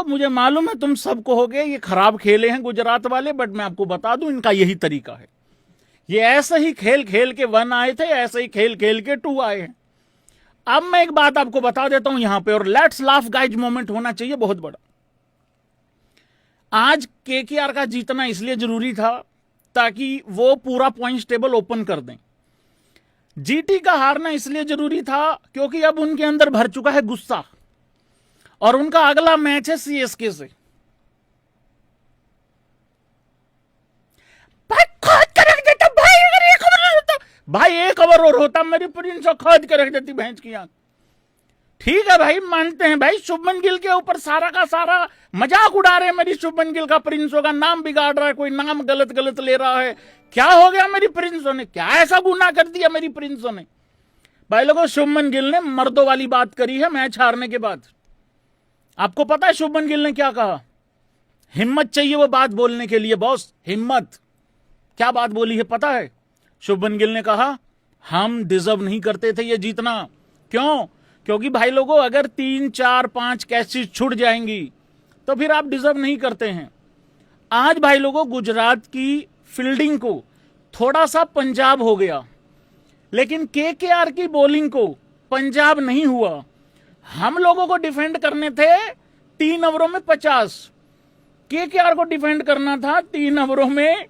मुझे मालूम है तुम सब कहोगे ये खराब खेले हैं गुजरात वाले, बट मैं आपको बता दूं इनका यही तरीका है। ये ऐसे ही खेल खेल के 1 आए थे, ऐसे ही खेल खेल के 2 आए हैं। अब मैं एक बात आपको बता देता हूं यहां पे, और लेट्स लाफ गाइज मोमेंट होना चाहिए बहुत बड़ा। आज केकेआर का जीतना इसलिए जरूरी था ताकि वो पूरा पॉइंट्स टेबल ओपन कर दें। जीटी का हारना इसलिए जरूरी था क्योंकि अब उनके अंदर भर चुका है गुस्सा, और उनका अगला मैच है सीएसके से। भाई खोद के रख देता भाई, अगर 1 ओवर होता भाई, 1 ओवर और होता मेरी प्रिंस खोद के रख देती भैंस की आंख। ठीक है भाई, मानते हैं भाई शुभमन गिल के ऊपर सारा का सारा मजाक उड़ा रहे हैं। मेरी शुभमन गिल का प्रिंसों का नाम बिगाड़ रहा है, कोई नाम गलत गलत ले रहा है। क्या हो गया मेरी प्रिंसों ने, क्या ऐसा गुनाह कर दिया मेरी प्रिंसों ने? भाई लोगों, शुभमन गिल ने मर्दों वाली बात करी है मैच हारने के बाद। आपको पता है शुभमन गिल ने क्या कहा? हिम्मत चाहिए वो बात बोलने के लिए बॉस, हिम्मत। क्या बात बोली है पता है? शुभमन गिल ने कहा हम डिजर्व नहीं करते थे ये जीतना। क्यों? क्योंकि भाई लोगों, अगर 3 4 5 कैचेस छूट जाएंगी तो फिर आप डिजर्व नहीं करते हैं। आज भाई लोगों, गुजरात की फील्डिंग को थोड़ा सा पंजाब हो गया, लेकिन केकेआर की बॉलिंग को पंजाब नहीं हुआ। हम लोगों को डिफेंड करने थे 3 ओवरों में 50, केकेआर को डिफेंड करना था 3 ओवरों में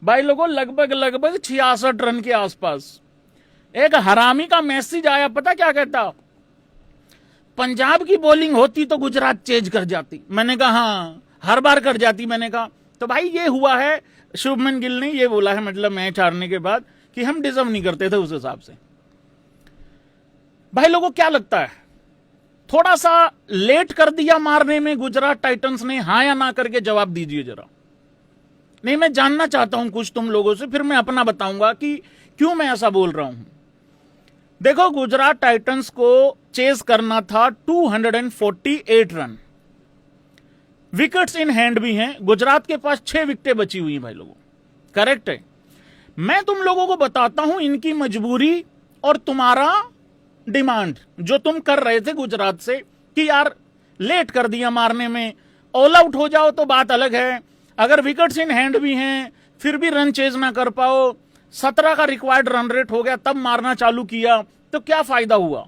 भाई लोगों लगभग 66 रन के आसपास। एक हरामी का मैसेज आया, पता क्या कहता? पंजाब की बॉलिंग होती तो गुजरात चेज कर जाती। मैंने कहा हाँ, हर बार कर जाती। मैंने कहा तो भाई ये हुआ है। शुभमन गिल ने ये बोला है, मतलब मैच हारने के बाद, कि हम डिजर्व नहीं करते थे उस हिसाब से। भाई लोगों, क्या लगता है थोड़ा सा लेट कर दिया मारने में गुजरात टाइटंस ने? हाँ या ना करके जवाब दीजिए जरा। नहीं, मैं जानना चाहता हूं कुछ तुम लोगों से, फिर मैं अपना बताऊंगा कि क्यों मैं ऐसा बोल रहा हूं। देखो, गुजरात टाइटंस को चेस करना था 248 रन, विकेट्स इन हैंड भी हैं। गुजरात के पास 6 विकेटें बची हुई हैं भाई लोगों, करेक्ट है। मैं तुम लोगों को बताता हूं इनकी मजबूरी और तुम्हारा डिमांड जो तुम कर रहे थे गुजरात से कि यार लेट कर दिया मारने में, ऑल आउट हो जाओ तो बात अलग है। अगर विकेट्स इन हैंड भी हैं फिर भी रन चेज ना कर पाओ, 17 का रिक्वायर्ड रन रेट हो गया तब मारना चालू किया, तो क्या फायदा हुआ?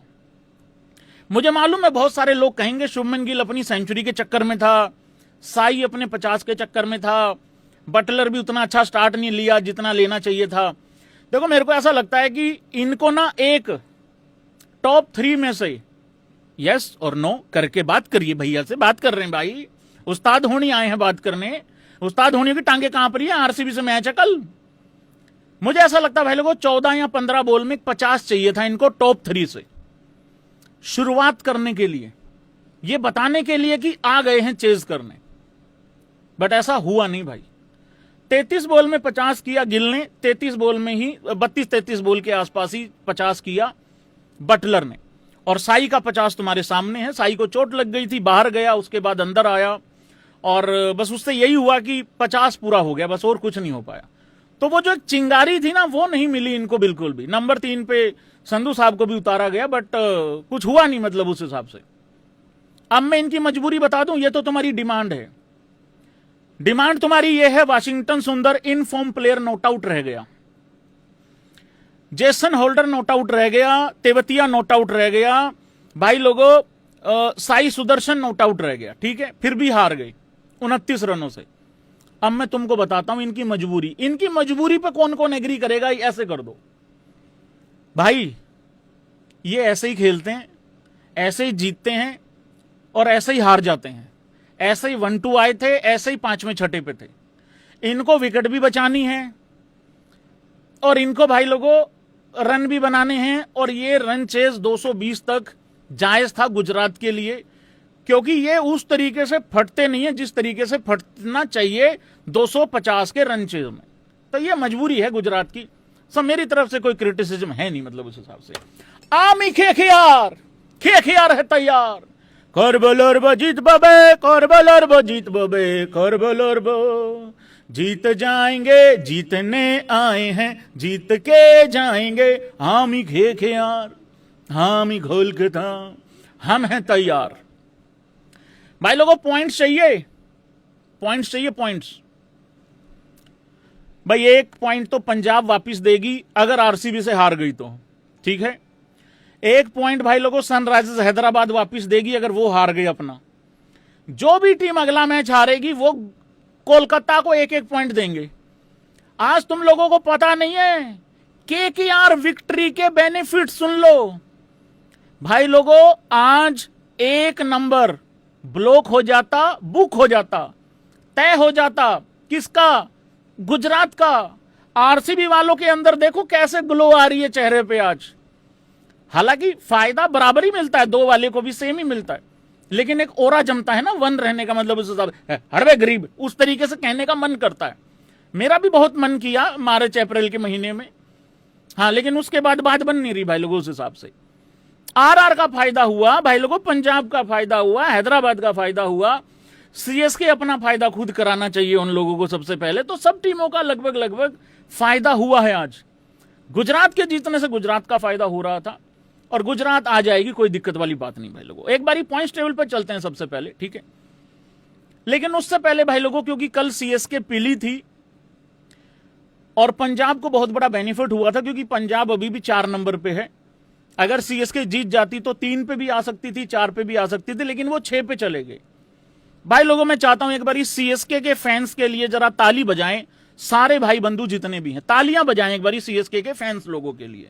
मुझे मालूम है बहुत सारे लोग कहेंगे शुभमन गिल अपनी सेंचुरी के चक्कर में था, साई अपने 50 के चक्कर में था, बटलर भी उतना अच्छा स्टार्ट नहीं लिया जितना लेना चाहिए था। देखो, मेरे को ऐसा लगता है कि इनको ना एक टॉप 3 में से यस और नो करके बात करिए। भैया से बात कर रहे हैं भाई, उस्ताद होनी आए हैं बात करने। उस्ताद होनी की टांगे कांप रही है, आरसीबी से मैच है कल। मुझे ऐसा लगता है भाई लोगों 14 या 15 बॉल में 50 चाहिए था इनको टॉप 3 से शुरुआत करने के लिए, ये बताने के लिए कि आ गए हैं चेज करने। बट ऐसा हुआ नहीं भाई। 33 बॉल में 50 किया गिल ने, 33 बॉल में ही 32-33 बॉल के आसपास ही 50 किया बटलर ने, और साई का 50 तुम्हारे सामने है। साई को चोट लग गई थी, बाहर गया, उसके बाद अंदर आया, और बस उससे यही हुआ कि 50 पूरा हो गया, बस और कुछ नहीं हो पाया। तो वो जो एक चिंगारी थी ना, वो नहीं मिली इनको बिल्कुल भी। नंबर 3 पे संधू साहब को भी उतारा गया, बट कुछ हुआ नहीं मतलब उस हिसाब से। अब मैं इनकी मजबूरी बता दूं, ये तो तुम्हारी डिमांड है। डिमांड तुम्हारी ये है, वाशिंगटन सुंदर in form player not out रह गया, जेसन होल्डर नॉट आउट रह गया, तेवतिया नॉट आउट रह गया भाई लोगों, साई सुदर्शन नॉट आउट रह गया। ठीक है, फिर भी हार गई 29 रनों से। अब मैं तुमको बताता हूं इनकी मजबूरी। इनकी मजबूरी पे कौन कौन एग्री करेगा? ऐसे कर दो भाई, ये ऐसे ही खेलते हैं, ऐसे ही जीतते हैं और ऐसे ही हार जाते हैं। ऐसे ही 1-2 आए थे, ऐसे ही 5वें 6ठे पे थे। इनको विकेट भी बचानी है और इनको भाई लोगों रन भी बनाने हैं, और ये रन चेज 220 तक जायज था गुजरात के लिए, क्योंकि ये उस तरीके से फटते नहीं है जिस तरीके से फटना चाहिए 250 के रन चेज में। तो ये मजबूरी है गुजरात की। सब मेरी तरफ से कोई क्रिटिसिज्म है नहीं, मतलब उस हिसाब से। आमी खेखियार है तैयार, करबलर बो जीत बबे, करबलर बो जीत बबे, करबलर बो जीत जाएंगे, जीतने आए हैं, जीत के जाएंगे। हामी खेखियार, हामी घोल के था, हम हैं तैयार। भाई लोगों पॉइंट्स चाहिए, पॉइंट्स चाहिए, पॉइंट्स। भाई 1 पॉइंट तो पंजाब वापस देगी अगर आरसीबी से हार गई तो, ठीक है। 1 पॉइंट भाई लोगों सनराइजर्स हैदराबाद वापस देगी अगर वो हार गई अपना। जो भी टीम अगला मैच हारेगी वो कोलकाता को 1-1 पॉइंट देंगे। आज तुम लोगों को पता नहीं है केकेआर विक्ट्री के बेनिफिट सुन लो भाई लोगों। आज 1 नंबर ब्लॉक हो जाता, बुक हो जाता, तय हो जाता। किसका? गुजरात का। आरसीबी वालों के अंदर देखो कैसे ग्लो आ रही है चेहरे पे आज। हालांकि फायदा बराबर ही मिलता है, 2 वाले को भी सेम ही मिलता है, लेकिन एक ओरा जमता है ना 1 रहने का, मतलब उस हिसाब से हरवे गरीब, उस तरीके से कहने का मन करता है। मेरा भी बहुत मन किया मार्च अप्रैल के महीने में, हाँ, लेकिन उसके बाद बात बन नहीं रही भाई लोगों उस हिसाब से। आरआर का फायदा हुआ भाई लोगों, पंजाब का फायदा हुआ, हैदराबाद का फायदा हुआ, सीएसके अपना फायदा खुद कराना चाहिए उन लोगों को सबसे पहले। तो सब टीमों का लगभग फायदा हुआ है आज। गुजरात के जीतने से गुजरात का फायदा हो रहा था और गुजरात आ जाएगी, कोई दिक्कत वाली बात नहीं भाई लोगों। एक बारी पॉइंट्स टेबल पर चलते हैं सबसे पहले, ठीक है। लेकिन उससे पहले भाई लोगों, क्योंकि कल सीएसके पीली थी और पंजाब को बहुत बड़ा बेनिफिट हुआ था, क्योंकि पंजाब अभी भी 4 नंबर पे है। अगर सीएसके जीत जाती तो 3 पे भी आ सकती थी, 4 पे भी आ सकती थी, लेकिन वो 6 पे चले गए। भाई लोगों मैं चाहता हूं एक बार सीएसके के फैंस के लिए जरा ताली बजाएं, सारे भाई बंधु जितने भी हैं तालियां बजाएं एक बार सीएसके के फैंस लोगों के लिए।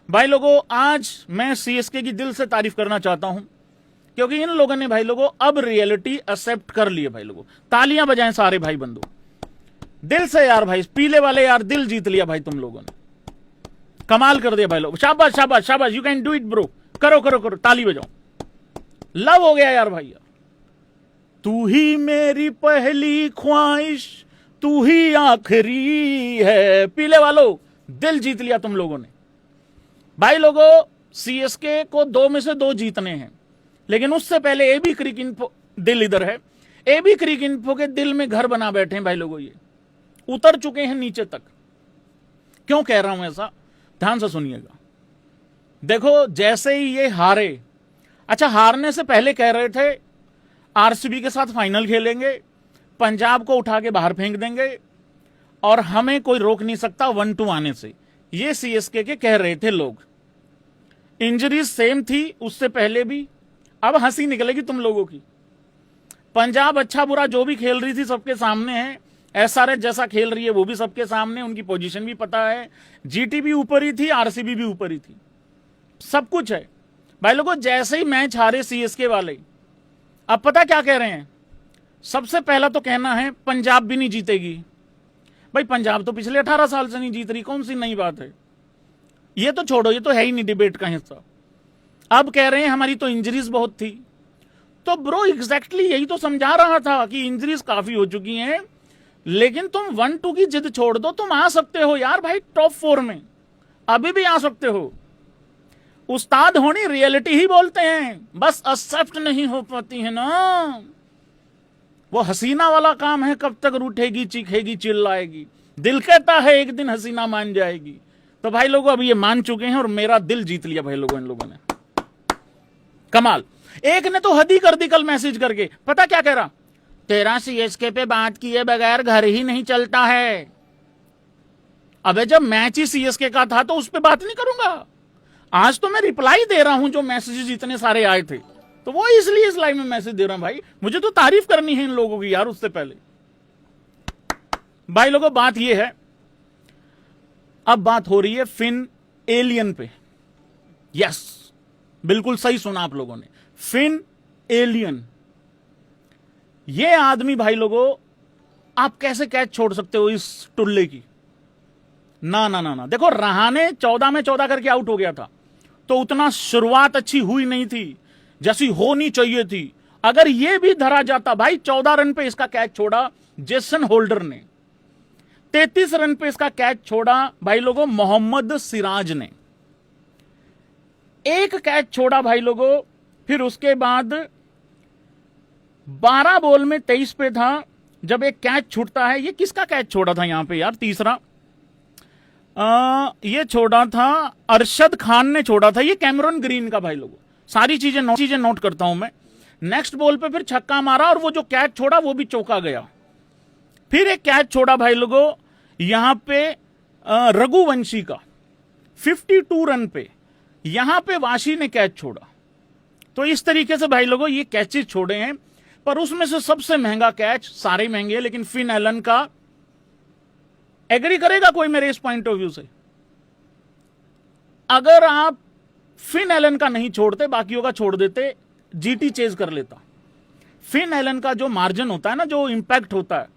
भाई लोगों आज मैं सीएसके की दिल से तारीफ करना चाहता हूं, क्योंकि इन लोगों ने भाई लोगों अब रियलिटी एक्सेप्ट कर ली है। भाई लोगों तालियां बजाएं सारे भाई बंधु दिल से यार। भाई पीले वाले यार दिल जीत लिया भाई, तुम लोगों ने कमाल कर दिया भाई लोग। शाबाश शाबाश शाबाश, you can do it bro, करो करो करो, ताली बजाओ। लव हो गया यार भाई यार। तू ही मेरी पहली ख्वाहिश, तू ही आखिरी है। पीले वालों दिल जीत लिया तुम लोगों ने। भाई लोगों सीएसके को 2 में से 2 जीतने हैं, लेकिन उससे पहले एबी क्रिक इन्फो, दिल इधर है, एबी क्रिक इन्फो के दिल में घर बना बैठे हैं भाई लोगों। ये उतर चुके हैं नीचे तक। क्यों कह रहा हूं ऐसा, ध्यान से सुनिएगा। देखो जैसे ही ये हारे, अच्छा हारने से पहले कह रहे थे आरसीबी के साथ फाइनल खेलेंगे, पंजाब को उठा के बाहर फेंक देंगे और हमें कोई रोक नहीं सकता 1-2 आने से। ये सीएसके के कह रहे थे लोग। इंजरीज सेम थी उससे पहले भी, अब हंसी निकलेगी तुम लोगों की। पंजाब अच्छा बुरा जो भी खेल रही थी सबके सामने है, एसआरएच जैसा खेल रही है वो भी सबके सामने, उनकी पोजीशन भी पता है, जीटी भी ऊपर ही थी, आरसीबी भी ऊपर ही थी, सब कुछ है। भाई लोगों जैसे ही मैच हारे सीएसके वाले, अब पता क्या कह रहे हैं, सबसे पहला तो कहना है पंजाब भी नहीं जीतेगी। भाई पंजाब तो पिछले 18 साल से नहीं जीत रही, कौन सी नई बात है। ये तो छोड़ो, ये तो है ही नहीं डिबेट का हिस्सा। अब कह रहे हैं हमारी तो इंजरीज बहुत थी। तो ब्रो एग्जैक्टली यही तो समझा रहा था कि इंजरीज काफी हो चुकी हैं, लेकिन तुम 1-2 की जिद छोड़ दो, तुम आ सकते हो यार भाई टॉप 4 में, अभी भी आ सकते हो। उस्ताद होनी रियलिटी ही बोलते हैं, बस एक्सेप्ट नहीं हो पाती है ना। वो हसीना वाला काम है, कब तक रूठेगी चीखेगी चिल्लाएगी। दिल कहता है एक दिन हसीना मान जाएगी। तो भाई लोगों अब ये मान चुके हैं और मेरा दिल जीत लिया भाई लोगों, इन लोगों ने कमाल। एक ने तो हद ही कर दी कल मैसेज करके, पता क्या कह रहा, तेरा सीएसके पे बात किए बगैर घर ही नहीं चलता है। अबे जब मैच ही सीएसके का था तो उस पर बात नहीं करूंगा। आज तो मैं रिप्लाई दे रहा हूं जो मैसेजेस इतने सारे आए थे, तो वो इसलिए इस लाइव में मैसेज दे रहा हूं। भाई मुझे तो तारीफ करनी है इन लोगों की यार। उससे पहले भाई लोगों बात ये है, अब बात हो रही है फिन एलियन पे। यस बिल्कुल सही सुना आप लोगों ने, फिन एलियन। ये आदमी भाई लोगों आप कैसे कैच छोड़ सकते हो इस टुल्ले की। ना ना ना ना, देखो रहाणे 14 में 14 करके आउट हो गया था, तो उतना शुरुआत अच्छी हुई नहीं थी जैसी होनी चाहिए थी। अगर ये भी धरा जाता, भाई 14 रन पे इसका कैच छोड़ा जेसन होल्डर ने, 33 रन पे इसका कैच छोड़ा भाई लोगों मोहम्मद सिराज ने, एक कैच छोड़ा भाई लोगों। फिर उसके बाद 12 बॉल में 23 पे था जब एक कैच छूटता है। ये किसका कैच छोड़ा था यहां पे यार, तीसरा ये छोड़ा था अरशद खान ने छोड़ा था, ये कैमरन ग्रीन का। भाई लोगों सारी चीजें नोट करता हूं मैं। नेक्स्ट बॉल पे फिर छक्का मारा और वो जो कैच छोड़ा वो भी चौका गया। फिर एक कैच छोड़ा भाई लोगों यहां पे रघुवंशी का 52 रन पे, यहां पे वाशी ने कैच छोड़ा। तो इस तरीके से भाई लोगों ये कैचेस छोड़े हैं, पर उसमें से सबसे महंगा कैच, सारे महंगे हैं लेकिन फिन एलन का, एग्री करेगा कोई मेरे इस पॉइंट ऑफ व्यू से? अगर आप फिन एलन का नहीं छोड़ते, बाकियों का छोड़ देते, जीटी चेज कर लेता। फिन एलन का जो मार्जिन होता है ना, जो इंपैक्ट होता है,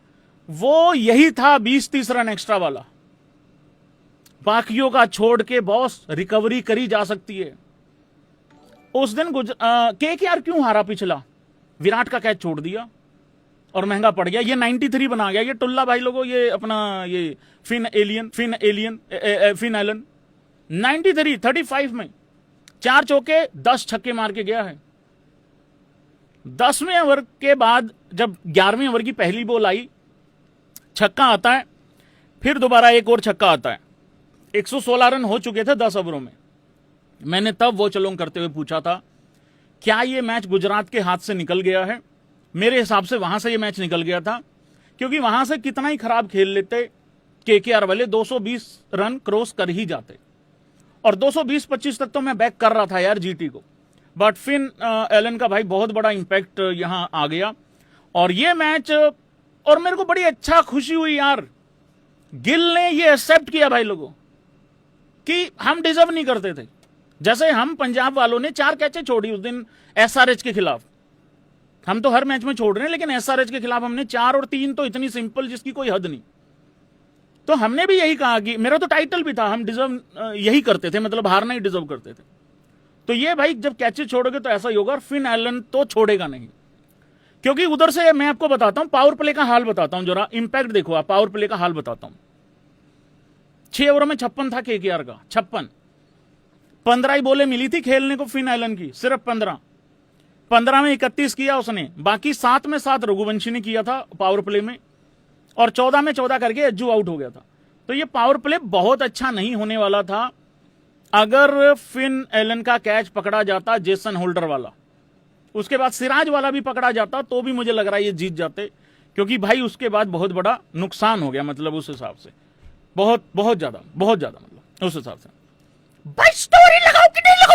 वो यही था 20-30 रन एक्स्ट्रा वाला। बाकियों का छोड़ के बॉस रिकवरी करी जा सकती है। उस दिन केकेआर क्यों हारा पिछला? विराट का कैच छोड़ दिया और महंगा पड़ गया। ये 93 बना गया ये टुल्ला भाई लोगों, ये अपना ये फिन एलन 93 35 में 4 चौके 10 छक्के मार के गया है। 10वें ओवर के बाद जब 11वें ओवर की पहली बॉल आई, छक्का आता है, फिर दोबारा एक और छक्का आता है। 116 रन हो चुके थे 10 ओवरों में। मैंने तब वो चलोंग करते हुए पूछा था क्या ये मैच गुजरात के हाथ से निकल गया है? मेरे हिसाब से वहां से ये मैच निकल गया था, क्योंकि वहां से कितना ही खराब खेल लेते केकेआर वाले 220 रन क्रॉस कर ही जाते, और 220-25 तक तो मैं बैक कर रहा था यार जीटी को। बट फिन एलन का भाई बहुत बड़ा इंपैक्ट यहां आ गया और ये मैच, और मेरे को बड़ी अच्छा खुशी हुई यार, गिल ने ये एक्सेप्ट किया भाई लोगों कि हम डिजर्व नहीं करते थे। जैसे हम पंजाब वालों ने 4 कैचें छोड़ी उस दिन एसआरएच के खिलाफ, हम तो हर मैच में छोड़ रहे हैं, लेकिन एसआरएच के खिलाफ हमने 4 और 3 तो इतनी सिंपल जिसकी कोई हद नहीं। तो हमने भी यही कहा कि मेरा तो टाइटल भी था, हम डिजर्व यही करते थे, मतलब हारना ही डिजर्व करते थे। तो ये भाई जब कैचेस छोड़ोगे तो ऐसा ही होगा, और फिन एलन तो छोड़ेगा नहीं, क्योंकि उधर से मैं आपको बताता हूं, पावर प्ले का हाल बताता हूं, जरा इंपैक्ट देखो आप, पावर प्ले का हाल बताता हूं। 6 ओवरों में 56 था केकेआर का, 56। 15 ही बॉलें मिली थी खेलने को फिन एलन की, सिर्फ 15 में 31 किया उसने, बाकी 7 में 7 रघुवंशी ने किया था पावर प्ले में, और 14 में 14 करके अज्जू आउट हो गया था। तो ये पावर प्ले बहुत अच्छा नहीं होने वाला था अगर फिन एलन का कैच पकड़ा जाता जेसन होल्डर वाला, उसके बाद सिराज वाला भी पकड़ा जाता, तो भी मुझे लग रहा है ये जीत जाते, क्योंकि भाई उसके बाद बहुत बड़ा नुकसान हो गया, मतलब उस हिसाब से बहुत ज्यादा मतलब उस हिसाब से। भाई स्टोरी लगाओ कि नहीं लगाओ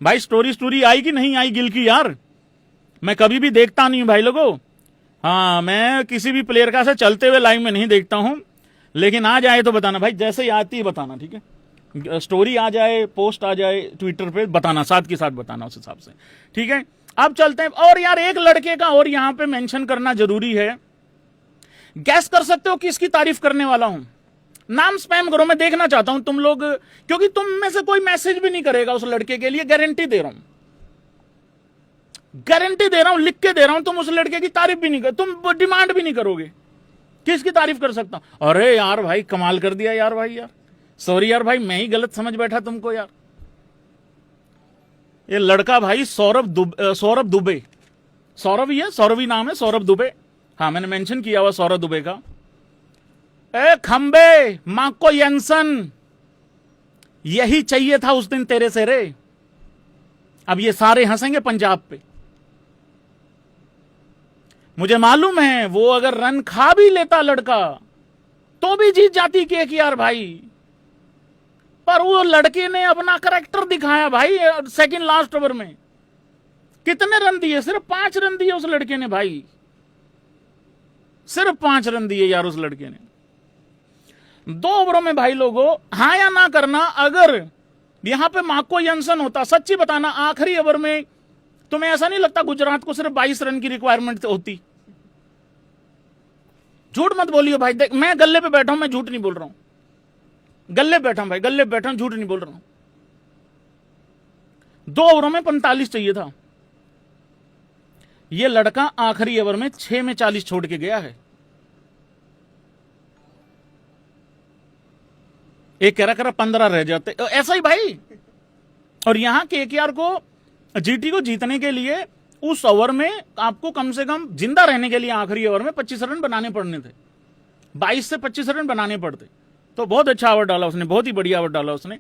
भाई स्टोरी आई कि नहीं आई गिल की यार? मैं कभी भी देखता नहीं भाई लोगों, हाँ मैं किसी भी प्लेयर का से चलते हुए लाइव में नहीं देखता हूं, लेकिन आ जाए तो बताना भाई, जैसे ही आती है बताना, ठीक है? स्टोरी आ जाए, पोस्ट आ जाए ट्विटर पे, बताना, साथ के साथ बताना उस हिसाब से, ठीक है? अब चलते हैं। और यार एक लड़के का और यहां पे मेंशन करना जरूरी है, गैस कर सकते हो किसकी तारीफ करने वाला हूं? नाम स्पैम करो, मैं देखना चाहता हूं तुम लोग, क्योंकि तुम में से कोई मैसेज भी नहीं करेगा उस लड़के के लिए, गारंटी दे रहा हूं, गारंटी दे रहा हूं, लिख के दे रहा हूं। तुम उस लड़के की तारीफ भी नहीं कर, तुम डिमांड भी नहीं करोगे। किसकी तारीफ कर सकता हूं? अरे यार भाई कमाल कर दिया यार भाई, यार सॉरी यार भाई, मैं ही गलत समझ बैठा तुमको यार। ये लड़का भाई सौरभ दुबे, सौरभ ही है, सौरभ ही नाम है, सौरभ दुबे, हाँ मैंने मेंशन किया हुआ सौरभ दुबे का। ए खंबे माको यंसन, यही चाहिए था उस दिन तेरे से रे। अब ये सारे हंसेंगे पंजाब पे, मुझे मालूम है वो अगर रन खा भी लेता लड़का तो भी जीत जाती केकेआर भाई, पर वो लड़के ने अपना करैक्टर दिखाया भाई। सेकंड लास्ट ओवर में कितने रन दिए? सिर्फ 5 रन दिए उस लड़के ने भाई, सिर्फ 5 रन दिए यार उस लड़के ने 2 ओवरों में भाई लोगों। हाँ या ना करना, अगर यहां पे माको यंसन होता, सच्ची बताना आखिरी ओवर में तुम्हें ऐसा नहीं लगता गुजरात को सिर्फ 22 रन की रिक्वायरमेंट होती? झूठ मत बोलियो भाई, देख मैं गल्ले पे बैठा हूं, मैं झूठ नहीं बोल रहा हूं, गल्ले बैठा हूं भाई, गल्ले बैठा हूं, झूठ नहीं बोल रहा हूं। 2 ओवरों में 45 चाहिए था, ये लड़का आखिरी ओवर में 6 में 40 छोड़ के गया है। एक कह रहा 15 रह जाते, ऐसा ही भाई। और यहां केकेआर को, जीटी को जीतने के लिए उस ओवर में आपको कम से कम जिंदा रहने के लिए आखिरी ओवर में 25 रन बनाने पड़ने थे, 22 से 25 रन बनाने पड़ते। तो बहुत अच्छा ओवर डाला उसने, बहुत ही बढ़िया ओवर डाला उसने।